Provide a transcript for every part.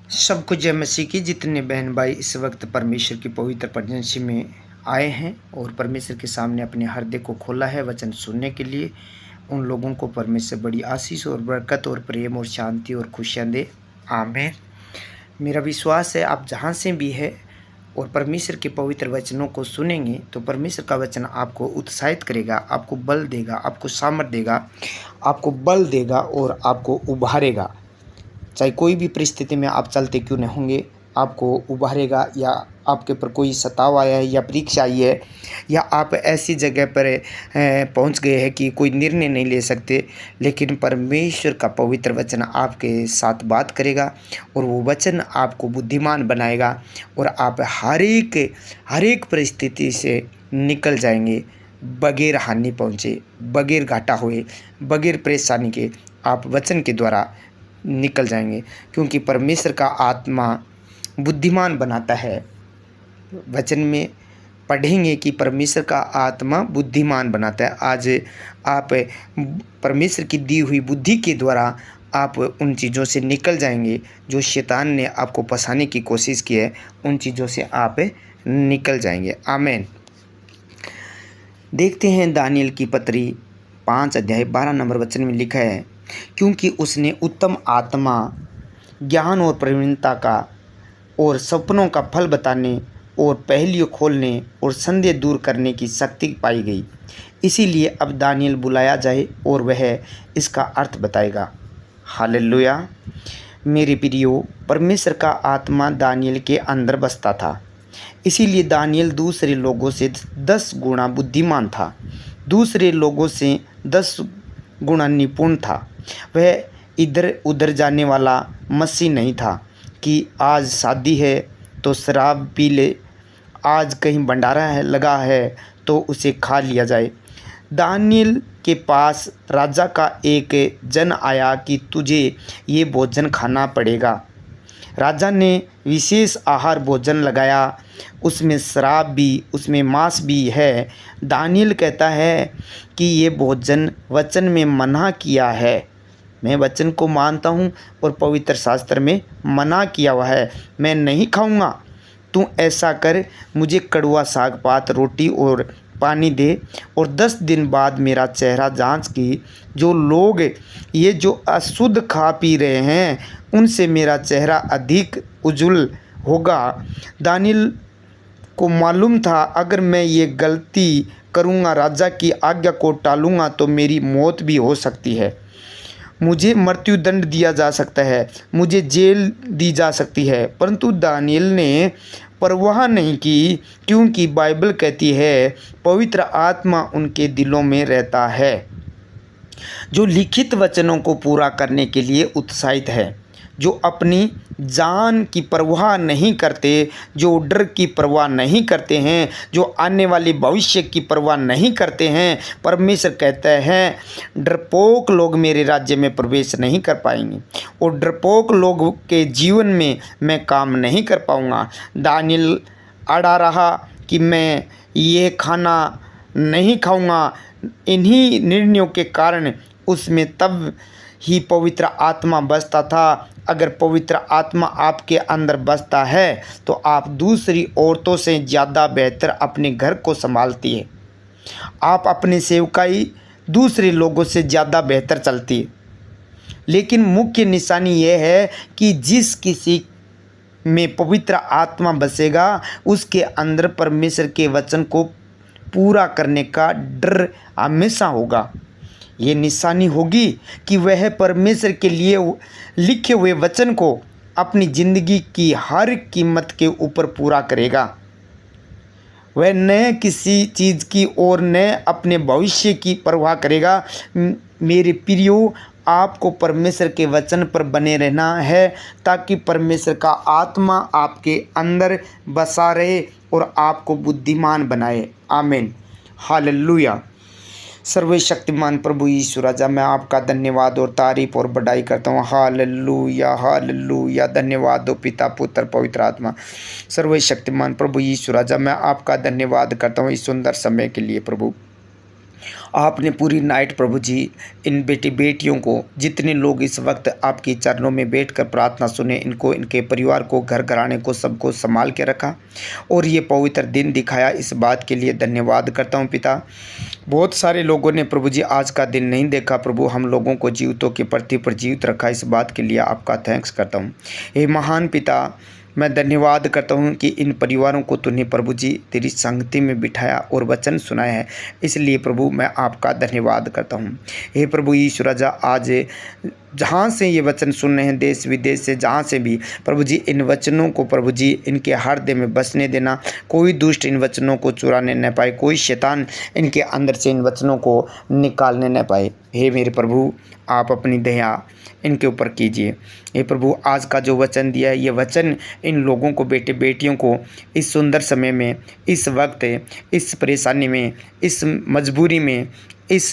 सबको जय मसीह की। जितने बहन भाई इस वक्त परमेश्वर की पवित्र प्रजंसी में आए हैं और परमेश्वर के सामने अपने हृदय को खोला है वचन सुनने के लिए, उन लोगों को परमेश्वर बड़ी आशीष और बरकत और प्रेम और शांति और खुशियाँ दे। आमीन। मेरा विश्वास है आप जहाँ से भी है और परमेश्वर के पवित्र वचनों को सुनेंगे तो परमेश्वर का वचन आपको उत्साहित करेगा, आपको बल देगा, आपको सामर्थ देगा, आपको बल देगा और आपको उभारेगा। चाहे कोई भी परिस्थिति में आप चलते क्यों न होंगे, आपको उभारेगा। या आपके ऊपर कोई सताव आया है या परीक्षा आई है या आप ऐसी जगह पर पहुंच गए हैं कि कोई निर्णय नहीं ले सकते, लेकिन परमेश्वर का पवित्र वचन आपके साथ बात करेगा और वो वचन आपको बुद्धिमान बनाएगा और आप हर एक परिस्थिति से निकल जाएंगे बगैर हानि पहुँचे, बगैर घाटा हुए, बगैर परेशानी के आप वचन के द्वारा निकल जाएंगे, क्योंकि परमेश्वर का आत्मा बुद्धिमान बनाता है। वचन में पढ़ेंगे कि परमेश्वर का आत्मा बुद्धिमान बनाता है। आज आप परमेश्वर की दी हुई बुद्धि के द्वारा आप उन चीज़ों से निकल जाएंगे जो शैतान ने आपको फंसाने की कोशिश की है, उन चीज़ों से आप निकल जाएंगे। आमीन। देखते हैं दानियल की पत्री 5 अध्याय 12 नंबर वचन में लिखा है, क्योंकि उसने उत्तम आत्मा, ज्ञान और प्रवीणता का और सपनों का फल बताने और पहेलियों खोलने और संदेह दूर करने की शक्ति पाई गई। इसीलिए अब दानियल बुलाया जाए और वह इसका अर्थ बताएगा। हालेलुया। मेरे प्रियो, परमेश्वर का आत्मा दानियल के अंदर बसता था, इसीलिए दानियल दूसरे लोगों से 10 गुना बुद्धिमान था, दूसरे लोगों से 10 गुना निपुण था। वह इधर उधर जाने वाला मसीह नहीं था कि आज शादी है तो शराब पी ले, आज कहीं भंडारा है लगा है तो उसे खा लिया जाए। दानियल के पास राजा का एक जन आया कि तुझे ये भोजन खाना पड़ेगा। राजा ने विशेष आहार भोजन लगाया, उसमें शराब भी, उसमें मांस भी है। दानियल कहता है कि ये भोजन वचन में मना किया है। मैं वचन को मानता हूँ और पवित्र शास्त्र में मना किया हुआ है, मैं नहीं खाऊंगा। तू ऐसा कर, मुझे कड़वा साग पात रोटी और पानी दे और 10 दिन बाद मेरा चेहरा जांच की। जो लोग ये जो अशुद्ध खा पी रहे हैं उनसे मेरा चेहरा अधिक उज्जवल होगा। दानियल को मालूम था अगर मैं ये गलती करूँगा, राजा की आज्ञा को टालूँगा तो मेरी मौत भी हो सकती है, मुझे मृत्यु दंड दिया जा सकता है, मुझे जेल दी जा सकती है। परंतु दानियल ने परवाह नहीं की, क्योंकि बाइबल कहती है पवित्र आत्मा उनके दिलों में रहता है जो लिखित वचनों को पूरा करने के लिए उत्साहित है, जो अपनी जान की परवाह नहीं करते, जो डर की परवाह नहीं करते हैं, जो आने वाले भविष्य की परवाह नहीं करते हैं। परमेश्वर कहता है डरपोक लोग मेरे राज्य में प्रवेश नहीं कर पाएंगे और डरपोक लोग के जीवन में मैं काम नहीं कर पाऊंगा। दानियल अड़ा रहा कि मैं ये खाना नहीं खाऊंगा। इन्हीं निर्णयों के कारण उसमें तब ही पवित्र आत्मा बसता था। अगर पवित्र आत्मा आपके अंदर बसता है तो आप दूसरी औरतों से ज़्यादा बेहतर अपने घर को संभालती है, आप अपनी सेवकाई दूसरे लोगों से ज़्यादा बेहतर चलती है। लेकिन मुख्य निशानी यह है कि जिस किसी में पवित्र आत्मा बसेगा उसके अंदर परमेश्वर के वचन को पूरा करने का डर हमेशा होगा। ये निशानी होगी कि वह परमेश्वर के लिए लिखे हुए वचन को अपनी ज़िंदगी की हर कीमत के ऊपर पूरा करेगा। वह न किसी चीज़ की और न अपने भविष्य की परवाह करेगा। मेरे प्रियो, आपको परमेश्वर के वचन पर बने रहना है ताकि परमेश्वर का आत्मा आपके अंदर बसा रहे और आपको बुद्धिमान बनाए। आमीन। हालेलुया। सर्वशक्तिमान प्रभु यीशु राजा, मैं आपका धन्यवाद और तारीफ और बड़ाई करता हूँ। Hallelujah, hallelujah. धन्यवाद दो पिता, पुत्र, पवित्र आत्मा। सर्वशक्तिमान प्रभु यीशु राजा, मैं आपका धन्यवाद करता हूँ इस सुंदर समय के लिए प्रभु। आपने पूरी नाइट प्रभु जी इन बेटी बेटियों को, जितने लोग इस वक्त आपके चरणों में बैठकर प्रार्थना सुने, इनको, इनके परिवार को, घर घराने को, सबको संभाल के रखा और ये पवित्र दिन दिखाया। इस बात के लिए धन्यवाद करता हूँ पिता। बहुत सारे लोगों ने प्रभु जी आज का दिन नहीं देखा प्रभु, हम लोगों को जीवितों की पृथ्वी पर जीवित रखा। इस बात के लिए आपका थैंक्स करता हूँ। हे महान पिता, मैं धन्यवाद करता हूँ कि इन परिवारों को तूने प्रभु जी तेरी संगति में बिठाया और वचन सुनाया है, इसलिए प्रभु मैं आपका धन्यवाद करता हूँ। हे प्रभु ईश्वर राजा, आज जहाँ से ये वचन सुन रहे हैं, देश विदेश से जहाँ से भी प्रभु जी, इन वचनों को प्रभु जी इनके हृदय में बसने देना। कोई दुष्ट इन वचनों को चुराने न पाए, कोई शैतान इनके अंदर से इन वचनों को निकालने न पाए। हे मेरे प्रभु, आप अपनी दया इनके ऊपर कीजिए। हे प्रभु, आज का जो वचन दिया है, ये वचन इन लोगों को, बेटे बेटियों को इस सुंदर समय में, इस वक्त, इस परेशानी में, इस मजबूरी में, इस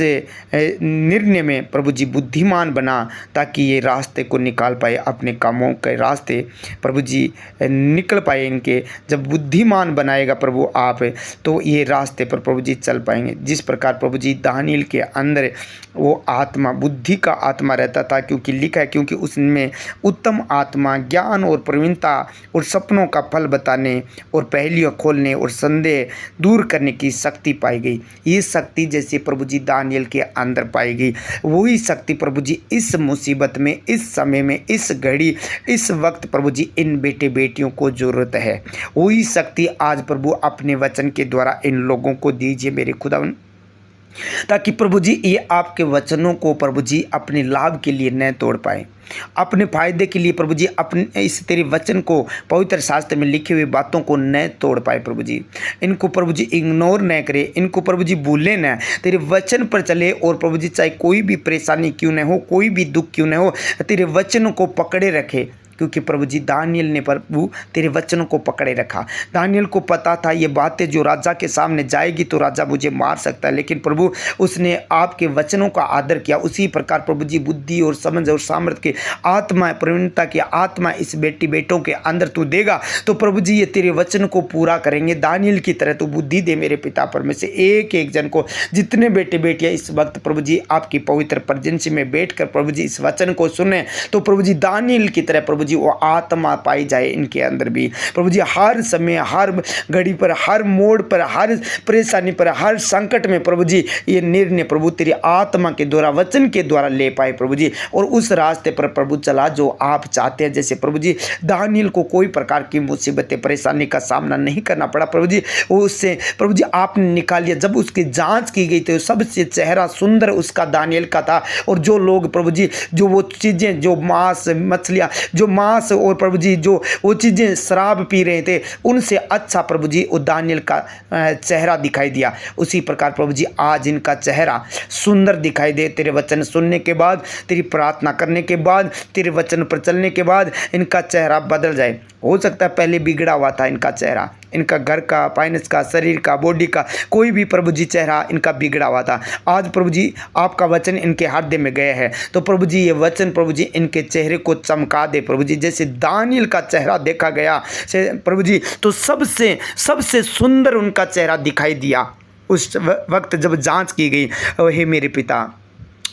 निर्णय में प्रभु जी बुद्धिमान बना, ताकि ये रास्ते को निकाल पाए, अपने कामों के रास्ते प्रभु जी निकल पाए इनके। जब बुद्धिमान बनाएगा प्रभु आप, तो ये रास्ते पर प्रभु जी चल पाएंगे। जिस प्रकार प्रभु जी दानियेल के अंदर वो आत्मा, बुद्धि का आत्मा रहता था, क्योंकि लिखा है, क्योंकि उसमें उत्तम आत्मा, ज्ञान और प्रवीणता और सपनों का फल बताने और पहेलियाँ खोलने और संदेह दूर करने की शक्ति पाई गई। ये शक्ति जैसे प्रभु जी दानियेल के अंदर पाई गई, वही शक्ति प्रभु जी इस मुसीबत में, इस समय में, इस घड़ी, इस वक्त प्रभु जी इन बेटे बेटियों को जरूरत है। वही शक्ति आज प्रभु अपने वचन के द्वारा इन लोगों को दीजिए मेरे खुदावन, ताकि प्रभु जी ये आपके वचनों को प्रभु जी अपने लाभ के लिए न तोड़ पाए, अपने फायदे के लिए प्रभु जी अपने इस तेरे वचन को, पवित्र शास्त्र में लिखी हुई बातों को न तोड़ पाए प्रभु जी। इनको प्रभु जी इग्नोर न करे, इनको प्रभु जी भूले न, तेरे वचन पर चले और प्रभु जी चाहे कोई भी परेशानी क्यों न हो, कोई भी दुख क्यों न हो, तेरे वचनों को पकड़े रखे। क्योंकि प्रभु जी दानियेल ने प्रभु तेरे वचनों को पकड़े रखा। दानियेल को पता था ये बातें जो राजा के सामने जाएगी तो राजा मुझे मार सकता है, लेकिन प्रभु उसने आपके वचनों का आदर किया। उसी प्रकार प्रभु जी बुद्धि और समझ और सामर्थ्य की आत्मा, प्रवीणता की आत्मा इस बेटी बेटों के अंदर तू देगा, तो प्रभु जी ये तेरे वचन को पूरा करेंगे। दानियेल की तरह तू बुद्धि दे मेरे पिता परमेश्वर, एक एक जन को, जितने बेटे बेटियां इस वक्त प्रभु जी आपकी पवित्र प्रेजेंस में बैठकर प्रभु जी इस वचन को सुने, तो प्रभु जी दानियेल की तरह प्रभु जी वो आत्मा पाई जाए इनके अंदर भी। प्रभु जी हर समय, हर घड़ी पर, हर मोड़ पर, हर परेशानी पर, हर संकट में प्रभु जी ये निर्णय प्रभु तेरी आत्मा के द्वारा, वचन के द्वारा ले पाए प्रभु जी, और उस रास्ते पर प्रभु चला जो आप चाहते हैं। जैसे प्रभु जी दानियेल को कोई प्रकार की मुसीबतें, परेशानी का सामना नहीं करना पड़ा प्रभु जी, उससे प्रभु जी आपने निकाल लिया। जब उसकी जांच की गई तो सबसे चेहरा सुंदर उसका दानियेल का था, और जो लोग प्रभु जी, जो वो चीज़ें, जो मांस, मछलियाँ, जो मांस और प्रभु जी जो वो चीज़ें शराब पी रहे थे, उनसे अच्छा प्रभु जी वो दानियेल का चेहरा दिखाई दिया। उसी प्रकार प्रभु जी आज इनका चेहरा सुंदर दिखाई दे, तेरे वचन सुनने के बाद, तेरी प्रार्थना करने के बाद, तेरे वचन पर चलने के बाद इनका चेहरा बदल जाए। हो सकता है पहले बिगड़ा हुआ था इनका चेहरा, इनका घर का, फाइनेंस का, शरीर का, बॉडी का, कोई भी प्रभु जी चेहरा इनका बिगड़ा हुआ था। आज प्रभु जी आपका वचन इनके हृदय में गया है, तो प्रभु जी ये वचन प्रभु जी इनके चेहरे को चमका दे प्रभु जी। जैसे दानियेल का चेहरा देखा गया से प्रभु जी, तो सबसे सुंदर उनका चेहरा दिखाई दिया उस वक्त जब जांच की गई। हे मेरे पिता,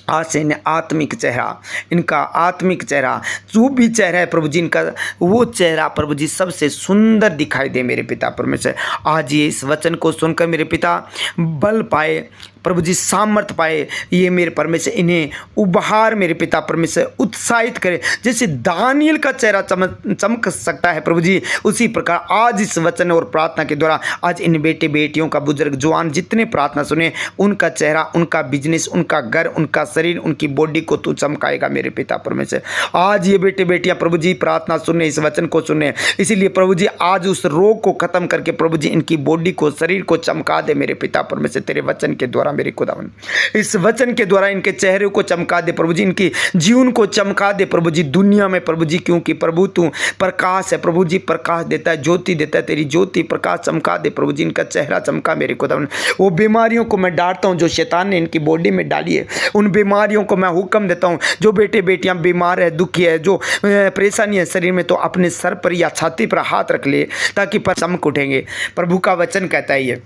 आज से इन्हें आत्मिक चेहरा, इनका आत्मिक चेहरा, जो भी चेहरा है प्रभु जी इनका, वो चेहरा प्रभु जी सबसे सुंदर दिखाई दे मेरे पिता परमेश्वर। आज ये इस वचन को सुनकर मेरे पिता बल पाए प्रभु जी, सामर्थ पाए, ये मेरे परमेश्वर इन्हें उपहार मेरे पिता परमेश्वर उत्साहित करे। जैसे दानियेल का चेहरा चमक सकता है प्रभु जी, उसी प्रकार आज इस वचन और प्रार्थना के द्वारा आज इन बेटे बेटियों का, बुजुर्ग जवान जितने प्रार्थना सुने, उनका चेहरा, उनका बिजनेस, उनका घर, उनका शरीर, उनकी बॉडी को तू चमकाएगा मेरे पिता परमेश्वर। आज ये बेटे बेटियां प्रभु जी प्रार्थना सुने, इस वचन को सुने, इसीलिए प्रभु जी आज उस रोग को खत्म करके प्रभु जी इनकी बॉडी को, शरीर को चमका दे मेरे पिता परमेश्वर, तेरे वचन के द्वारा मेरे खुदावन। इस वचन के द्वारा इनके चेहरे को चमका दे प्रभु जी, इनकी जीवन को चमका दे प्रभु जी दुनिया में प्रभु जी, क्योंकि प्रभु तू प्रकाश है प्रभु जी, प्रकाश देता है, ज्योति देता है, तेरी ज्योति प्रकाश चमका दे प्रभु जी, इनका चेहरा चमका मेरे खुदावन। वो बीमारियों को मैं डांटता हूँ जो शैतान ने इनकी बॉडी में डाली है, उन बीमारियों को मैं हुक्म देता हूँ। जो बेटे बेटियां बीमार है, दुखी है, जो परेशानी है शरीर में, तो अपने सर पर या छाती पर हाथ रख ले ताकि चमक उठेंगे। प्रभु का वचन कहता है, ये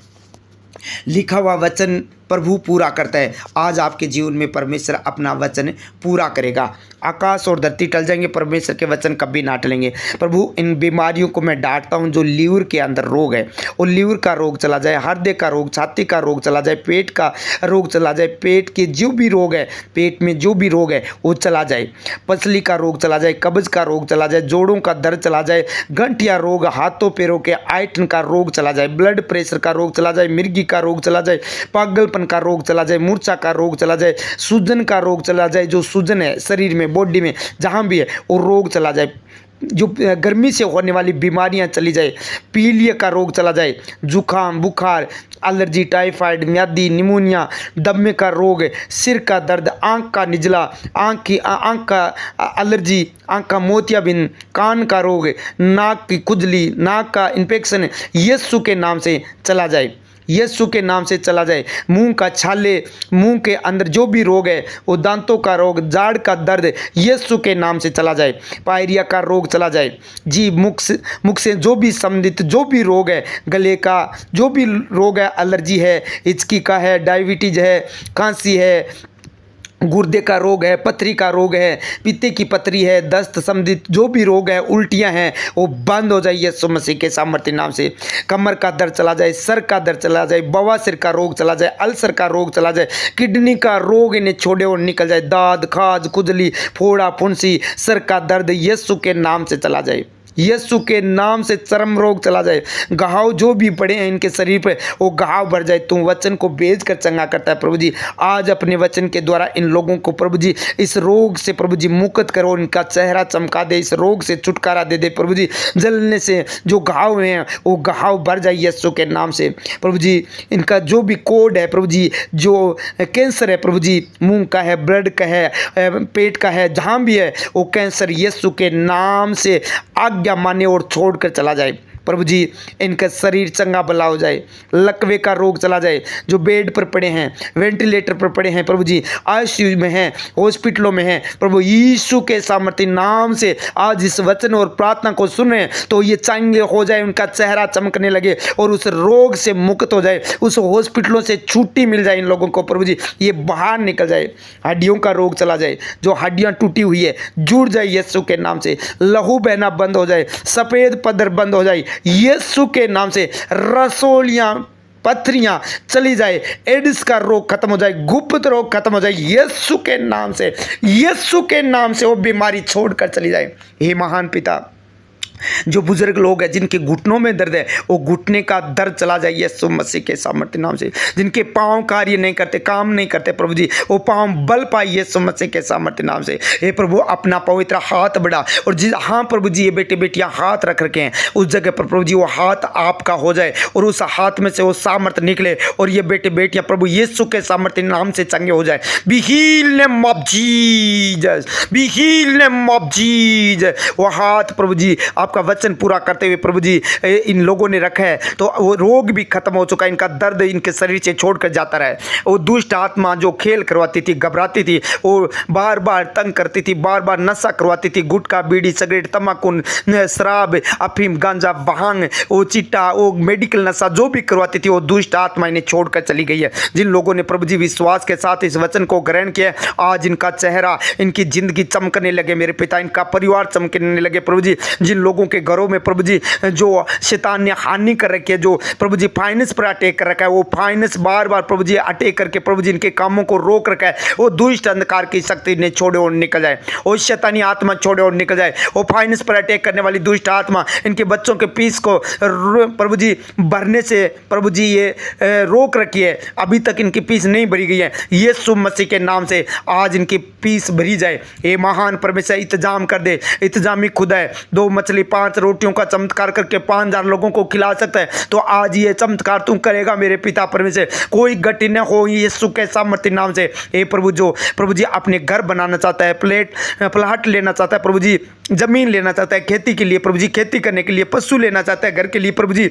लिखा हुआ वचन प्रभु पूरा करता है। आज आपके जीवन में परमेश्वर अपना वचन पूरा करेगा। आकाश और धरती टल जाएंगे, परमेश्वर के वचन कभी ना टलेंगे। प्रभु इन बीमारियों को मैं डांटता हूँ जो लीवर के अंदर रोग है, और लीवर का रोग चला जाए, हृदय का रोग, छाती का रोग चला जाए, पेट का रोग चला जाए, पेट के जो भी रोग है, पेट में जो भी रोग है वो चला जाए, पसली का रोग चला जाए, कब्ज का रोग चला जाए, जोड़ों का दर्द चला जाए, गंठिया रोग, हाथों पैरों के आयटन का रोग चला जाए, ब्लड प्रेशर का रोग चला जाए, मिर्गी का रोग चला जाए, पागलपन का रोग चला जाए, मूर्छा का रोग चला जाए, सूजन का रोग चला जाए, जो सूजन है शरीर में, बॉडी में जहाँ भी है वो रोग चला जाए, जो गर्मी से होने वाली बीमारियां चली जाए, पीलिया का रोग चला जाए, जुकाम, बुखार, एलर्जी, टाइफाइड, म्यादी, निमोनिया, दमे का रोग, सिर का दर्द, आंख का निजला, आंख का एलर्जी, आंख का मोतियाबिंद, कान का रोग, नाक की खुजली, नाक का इन्फेक्शन यीशु के नाम से चला जाए, यीशु के नाम से चला जाए। मुंह का छाले, मुंह के अंदर जो भी रोग है वो, दांतों का रोग, जाड़ का दर्द यीशु के नाम से चला जाए, पायरिया का रोग चला जाए जी, मुख से जो भी संबंधित जो भी रोग है, गले का जो भी रोग है, एलर्जी है, हिचकी का है, डायबिटीज है, खांसी है, गुर्दे का रोग है, पथरी का रोग है, पित्ते की पथरी है, दस्त संबंधित जो भी रोग है, उल्टियां हैं, वो बंद हो जाए यीशु मसीह के सामर्थ्य नाम से। कमर का दर्द चला जाए, सर का दर्द चला जाए, बवासीर का रोग चला जाए, अल्सर का रोग चला जाए, किडनी का रोग इन्हें छोड़े और निकल जाए, दाद, खाज, खुजली, फोड़ा, फुंसी, सर का दर्द यीशु के नाम से चला जाए, यीशु के नाम से चर्म रोग चला जाए, घाव जो भी पड़े हैं इनके शरीर पे वो घाव भर जाए। तू वचन को भेज कर चंगा करता है प्रभु जी। आज अपने वचन के द्वारा इन लोगों को प्रभु जी इस रोग से प्रभु जी मुक्त करो, इनका चेहरा चमका दे, इस रोग से छुटकारा दे दे प्रभु जी। जलने से जो घाव हैं वो घाव भर जाए यीशु के नाम से प्रभु जी। इनका जो भी कोड है प्रभु जी, जो कैंसर है प्रभु जी, मुंह का है, ब्लड का है, पेट का है, जहाँ भी है वो कैंसर यीशु के नाम से आज्ञा माने और छोड़कर चला जाए प्रभु जी। इनका शरीर चंगा भला हो जाए, लकवे का रोग चला जाए, जो बेड पर पड़े हैं, वेंटिलेटर पर पड़े हैं प्रभु जी, आईसीयू में हैं, हॉस्पिटलों में हैं प्रभु, यीशु के सामर्थ्य नाम से आज इस वचन और प्रार्थना को सुन रहे हैं तो ये चंगे हो जाए, उनका चेहरा चमकने लगे और उस रोग से मुक्त हो जाए, उस हॉस्पिटलों से छुट्टी मिल जाए इन लोगों को प्रभु जी, ये बाहर निकल जाए। हड्डियों का रोग चला जाए, जो हड्डियां टूटी हुई है जुड़ जाए यीशु के नाम से, लहू बहना बंद हो जाए, सफ़ेद पदर बंद हो जाए यीशु के नाम से, रसोलियां, पथरियां चली जाए, एड्स का रोग खत्म हो जाए, गुप्त रोग खत्म हो जाए यीशु के नाम से, यीशु के नाम से वो बीमारी छोड़कर चली जाए। हे महान पिता, जो बुजुर्ग लोग हैं जिनके घुटनों में दर्द है वो घुटने का दर्द चला जाए यीशु मसीह के सामर्थ्य नाम से। जिनके पांव कार्य नहीं करते, काम नहीं करते प्रभु जी, वो पांव बल पाए यीशु मसीह के सामर्थ्य नाम से। हे प्रभु, अपना पवित्र हाथ बढ़ा और जिस हाँ प्रभु जी ये बेटे बेटियां हाथ रख रखे हैं उस जगह पर प्रभु जी वो हाथ आपका हो जाए और उस हाथ में से वो सामर्थ्य निकले और ये बेटे बेटियां प्रभु यीशु के सामर्थ्य नाम से चंगे हो जाए। Be healed name of Jesus, be healed name of Jesus. वो हाथ प्रभु जी आपका वचन पूरा करते हुए प्रभु जी इन लोगों ने रखा है तो वो रोग भी खत्म हो चुका है, इनका दर्द इनके शरीर से छोड़कर जाता रहे। वो दुष्ट आत्मा जो खेल करवाती थी, घबराती थी, वो बार बार तंग करती थी, बार बार नशा करवाती थी, गुटखा, बीड़ी, सिगरेट, तम्बाकू, शराब, अफीम, गांजा, भांग, वो चिट्टा, वो मेडिकल नशा जो भी करवाती थी वो दुष्ट आत्मा इन्हें छोड़कर चली गई है। जिन लोगों ने प्रभु जी विश्वास के साथ इस वचन को ग्रहण किया, आज इनका चेहरा, इनकी जिंदगी चमकने लगे मेरे पिता, इनका परिवार चमकने लगे प्रभु जी। जिन लोगों के घरों में प्रभु जी जो शैतान ने हानि कर रखी है, जो प्रभु जी फाइनेंस पर अटैक कर रखा है, वो फाइनेंस बार बार प्रभु जी अटैक करके प्रभु जी इनके कामों को रोक रखा है, वो दुष्ट अंधकार की शक्ति ने छोड़े और निकल जाए, वो शैतानी आत्मा छोड़े और निकल जाए। वो फाइनेंस पर अटैक करने वाली दुष्ट आत्मा इनके बच्चों के फीस को प्रभु जी भरने से प्रभु जी ये रोक रखी है, अभी तक इनकी फीस नहीं भरी गई है। यीशु मसीह के नाम से आज इनकी फीस भरी जाए। ये महान परमेश्वर इंतजाम कर दे, इंतजामी खुदा है। 2 मछली 5 रोटियों का चमत्कार करके 5000 लोगों को खिला सकता है, तो आज ये चमत्कार तू करेगा मेरे पिता परमेश्वर। कोई गति न हो यीशु के सामर्थ्य नाम से। हे प्रभु, जो प्रभु जी अपने घर बनाना चाहता है, प्लाट लेना चाहता है प्रभु जी, जमीन लेना चाहता है खेती के लिए प्रभु जी, खेती करने के लिए, पशु लेना चाहता है घर के लिए प्रभु जी,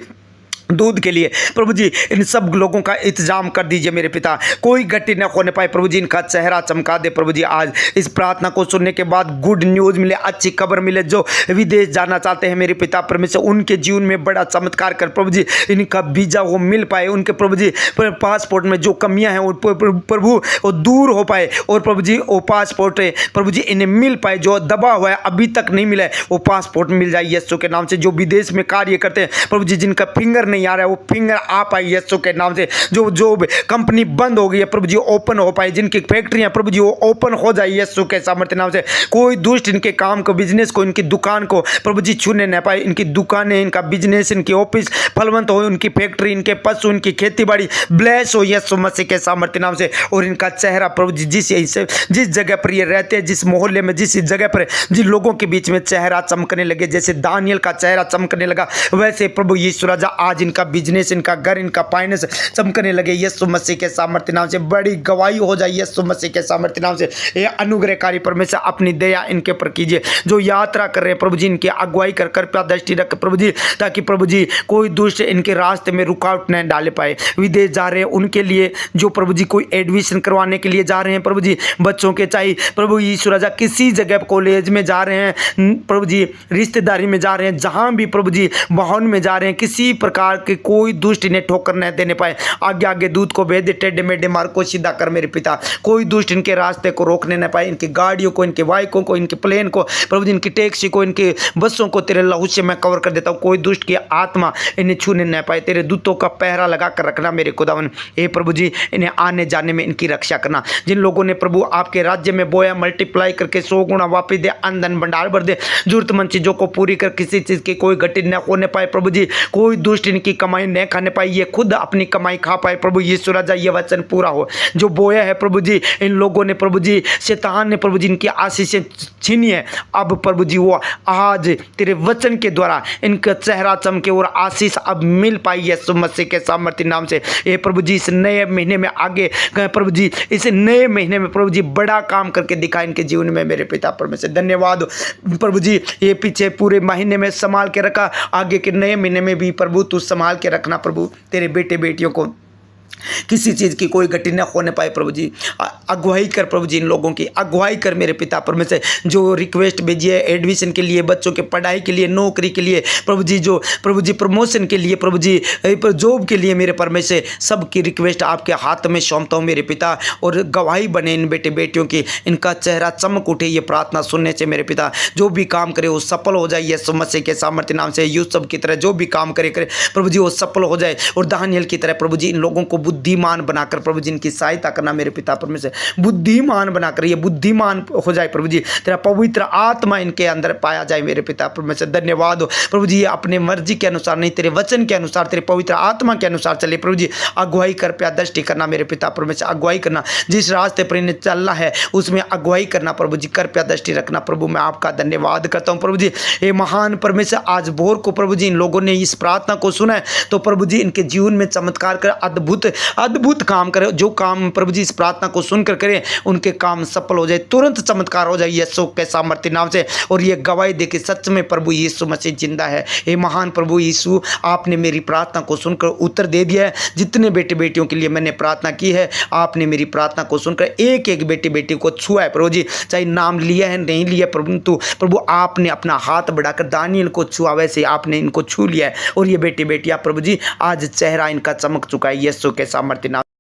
दूध के लिए प्रभु जी इन सब लोगों का इंतजाम कर दीजिए मेरे पिता, कोई गति न होने पाए प्रभु जी, इनका चेहरा चमका दे प्रभु जी। आज इस प्रार्थना को सुनने के बाद गुड न्यूज़ मिले, अच्छी खबर मिले, जो विदेश जाना चाहते हैं मेरे पिता परमेश्वर उनके जीवन में बड़ा चमत्कार कर प्रभु जी, इनका वीजा वो मिल पाए, उनके प्रभु जी पासपोर्ट में जो कमियां हैं वो प्रभु वो दूर हो पाए, और प्रभु जी वो पासपोर्ट प्रभु जी इन्हें मिल पाए, जो दबा हुआ है अभी तक नहीं मिला है वो पासपोर्ट मिल जाए यीशु के नाम से। जो विदेश में कार्य करते हैं प्रभु जी, जिनका फिंगर नहीं आ रहा है वो फिंगर आ पाए यीशु के नाम से। जो कंपनी बंद हो गई है प्रभु जी ओपन हो पाए, जिनकी फैक्ट्रियां प्रभु जी वो ओपन हो जाए यीशु के सामर्थ्य नाम से। कोई दुष्ट इनके काम को, बिजनेस को, इनकी दुकान को प्रभु जी छूने न पाए, इनकी दुकानें, इनका बिजनेस, इनकी ऑफिस फलवंत हो, उनकी फैक्ट्री, इनके पशु, इनकी खेती बाड़ी ब्लेस हो यीशु मसीह के सामर्थ्य नाम से। और इनका चेहरा प्रभु जी जिस जगह पर ये रहते हैं, जिस मोहल्ले में, जिस जगह पर, जिन लोगों के बीच में चेहरा चमकने लगे, जैसे दानियल का चेहरा चमकने लगा वैसे प्रभु यीशु राजा आज इनका बिजनेस, इनका घर, इनका फाइनेंस चमकने लगे यीशु मसीह के सामर्थ्य नाम से। बड़ी गवाही हो जाए यीशु मसीह के सामर्थ्य नाम से। ये अनुग्रहकारी परमेश्वर अपनी दया इनके ऊपर कीजिए, जो यात्रा कर रहे हैं प्रभु जी इनकी अगुवाई कर कृपया दृष्टि रख प्रभु जी, ताकि प्रभु जी कोई दुष्ट इनके रास्ते में रुकावट न डाले पाए। विदेश जा रहे हैं उनके लिए, जो प्रभु जी कोई एडमिशन करवाने के लिए जा रहे हैं प्रभु जी बच्चों के, चाहे प्रभु यीशु राजा किसी जगह कॉलेज में जा रहे हैं प्रभु जी, रिश्तेदारी में जा रहे हैं, जहां भी प्रभु जी वाहन में जा रहे हैं, किसी प्रकार के कोई दुष्ट इन्हें ठोकर न देने पाए। आगे आगे दूध को भेद दे, टेढ़े मेढ़े मार्ग को सीधा कर मेरे पिता, कोई दुष्ट इनके रास्ते को रोकने न पाए, इनकी गाड़ियों को, इनके बाइकों को, इनके प्लेन को प्रभु जी, इनकी टैक्सी को, इनके बसों को तेरे लहू से मैं कवर कर देता हूँ। कोई दुष्ट की आत्मा इन्हें छूने न पाए, तेरे दूतों का पहरा लगा कर रखना मेरे खुदावन। हे प्रभु जी इन्हें आने जाने में इनकी रक्षा करना। जिन लोगों ने प्रभु आपके राज्य में बोया मल्टीप्लाई करके 100 गुना वापस दे, अंधन भंडार भर दे, जरूरतमंद चीजों को पूरी कर, किसी चीज की कोई घटी न होने पाए प्रभु जी, कोई दुष्ट इनकी कमाई न खाने पाए, ये खुद अपनी कमाई खा पाए प्रभु यीशु राजा। ये वचन पूरा हो जो बोया है प्रभु जी, इन लोगों ने प्रभु जी, शैतान ने प्रभु जी इनकी आशीषें छीनी है, अब प्रभु जी वो आज तेरे वचन के द्वारा इनका चेहरा चमके और आशीष अब मिल पाई यीशु मसीह के सामर्थ्य नाम से। ये प्रभु जी इस नए महीने में आगे प्रभु जी, इस नए महीने में प्रभु जी बड़ा काम करके दिखा इनके जीवन में मेरे पिता परमेश्वर। धन्यवाद प्रभु जी, ये पीछे पूरे महीने में संभाल के रखा, आगे के नए महीने में भी प्रभु तू संभाल के रखना प्रभु, तेरे बेटे बेटियों को किसी चीज़ की कोई घटी न होने पाए प्रभु जी। अगुवाई कर प्रभु जी, इन लोगों की अगुवाई कर मेरे पिता परमेश्वर। जो रिक्वेस्ट भेजी है एडमिशन के लिए, बच्चों के पढ़ाई के लिए, नौकरी के लिए प्रभु जी, जो प्रभु जी प्रमोशन के लिए प्रभु जी, जॉब के लिए मेरे परमेश्वर, सबकी रिक्वेस्ट आपके हाथ में सौंपता हूँ मेरे पिता। और गवाही बने इन बेटे बेटियों की, इनका चेहरा चमक उठे ये प्रार्थना सुनने से मेरे पिता। जो भी काम करे वो सफल हो जाए यीशु मसीह के सामर्थ्य नाम से। यूसुफ की तरह जो भी काम करे प्रभु जी वो सफल हो जाए, और दानियल की तरह प्रभु जी इन लोगों को बुद्धिमान बनाकर प्रभु जी इनकी सहायता करना मेरे पिता परमेश्वर। बुद्धिमान बनाकर ये बुद्धिमान हो जाए प्रभु जी, तेरा पवित्र आत्मा इनके अंदर पाया जाए मेरे पिता परमेश्वर। धन्यवाद हो प्रभु जी, अपने मर्जी के अनुसार नहीं, तेरे वचन के अनुसार, तेरे पवित्र आत्मा के अनुसार चले प्रभु जी। अगुवाई कर प्या दृष्टि करना मेरे पिता परमेश्वर, अगुवाई करना जिस रास्ते पर इन्हें चलना है उसमें अगुवाई करना प्रभु जी, कर प्या दृष्टि रखना प्रभु। मैं आपका धन्यवाद करता हूँ प्रभु जी। ये महान परमेश्वर, आज भोर को प्रभु जी इन लोगों ने इस प्रार्थना को सुना है तो प्रभु जी इनके जीवन में चमत्कार कर, अद्भुत काम करे। जो काम प्रभु जी इस प्रार्थना को सुनकर करें उनके काम सफल हो जाए, तुरंत चमत्कार हो जाए यीशु के सामर्थ्य नाम से। और ये गवाही दे कि सच में प्रभु यीशु मसीह जिंदा है। ये महान प्रभु यीशु, आपने मेरी प्रार्थना को सुनकर उत्तर दे दिया है। जितने बेटे बेटियों के लिए मैंने प्रार्थना की है, आपने मेरी प्रार्थना को सुनकर एक एक बेटे बेटी को छुआ है प्रभु जी। चाहे नाम लिया है नहीं लिया परंतु प्रभु आपने अपना हाथ बढ़ाकर दानियल को छुआ, वैसे आपने इनको छू लिया है। और ये बेटे बेटियां प्रभु जी आज चेहरा इनका चमक चुका है यीशु के सामर्थ्य नाम।